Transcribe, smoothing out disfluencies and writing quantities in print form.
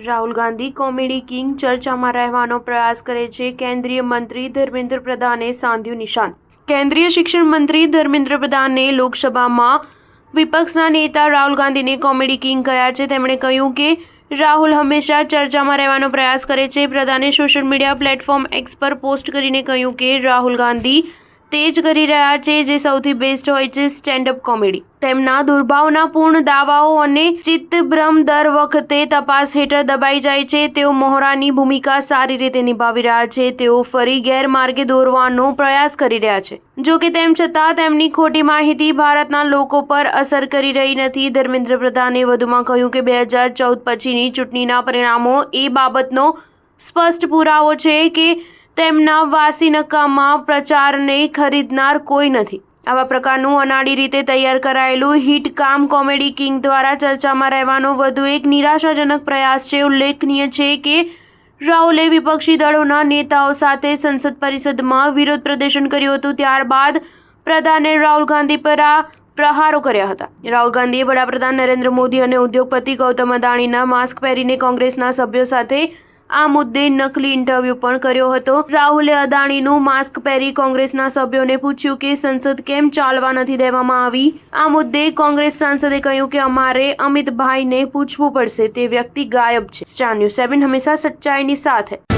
Rahul Gandhi comedy king ચર્ચામાં રહેવાનો પ્રયાસ કરે છે. કેન્દ્રીય મંત્રી ધર્મેન્દ્ર પ્રધાને સાધ્યું નિશાન. કેન્દ્રીય શિક્ષણ મંત્રી ધર્મેન્દ્ર પ્રધાને લોકસભામાં વિપક્ષના નેતા રાહુલ ગાંધીને કોમેડી કિંગ કહ્યા છે. તેમણે કહ્યું કે રાહુલ હંમેશા ચર્ચામાં રહેવાનો પ્રયાસ કરે છે. પ્રધાને સોશિયલ મીડિયા પ્લેટફોર્મ એક્સ પર પોસ્ટ કરીને કહ્યું કે રાહુલ ગાંધી તે જ કરી રહ્યા છે જે સૌથી બેસ્ટ હોય છે, સ્ટેન્ડઅપ કોમેડી. તેમના દુર્ભાવનાપૂર્ણ દાવાઓ અને ચિત્તભ્રમ દર વખતે તપાસ હેઠળ દબાઈ જાય છે. તેઓ મોહરાની ભૂમિકા સારી રીતે નિભાવી રહ્યા છે. તેઓ ફરી ગેરમાર્ગે દોરવાનો પ્રયાસ કરી રહ્યા છે. જો કે તેમ છતાં તેમની ખોટી માહિતી ભારતના લોકો પર અસર કરી રહી નથી. ધર્મેન્દ્ર પ્રધાને વધુમાં કહ્યું કે 2014 પછીની ચૂંટણીના પરિણામો એ બાબતનો સ્પષ્ટ પુરાવો છે કે તેમના વાસીનકામા પ્રચારને ખરીદનાર કોઈ નથી. આવા પ્રકારનું અનાડી રીતે તૈયાર કરાયેલું હિટ કામ કોમેડી કિંગ દ્વારા ચર્ચામાં રહેવાનો વધુ એક નિરાશાજનક પ્રયાસ છે. ઉલ્લેખનીય છે કે રાહુલે વિપક્ષી દળોના નેતાઓ સાથે સંસદ પરિષદમાં વિરોધ પ્રદર્શન કર્યું હતું. ત્યારબાદ પ્રધાને રાહુલ ગાંધી પર આ પ્રહારો કર્યા હતા. રાહુલ ગાંધીએ વડાપ્રધાન નરેન્દ્ર મોદી અને ઉદ્યોગપતિ ગૌતમ અદાણીના માસ્ક પહેરીને કોંગ્રેસના સભ્યો સાથે આ મુદ્દે નકલી ઇન્ટરવ્યૂ પણ કર્યો હતો. રાહુલે અદાણીનું માસ્ક પહેરી કોંગ્રેસના સભ્યોને પૂછ્યું કે સંસદ કેમ ચાલવા નથી દેવામાં આવી. આ મુદ્દે કોંગ્રેસ સાંસદે કહ્યું કે અમારે અમિતભાઈને પૂછવું પડશે, તે વ્યક્તિ ગાયબ છે. સ્ટાર ન્યૂઝ 7 હંમેશા સચ્ચાઈની સાથે.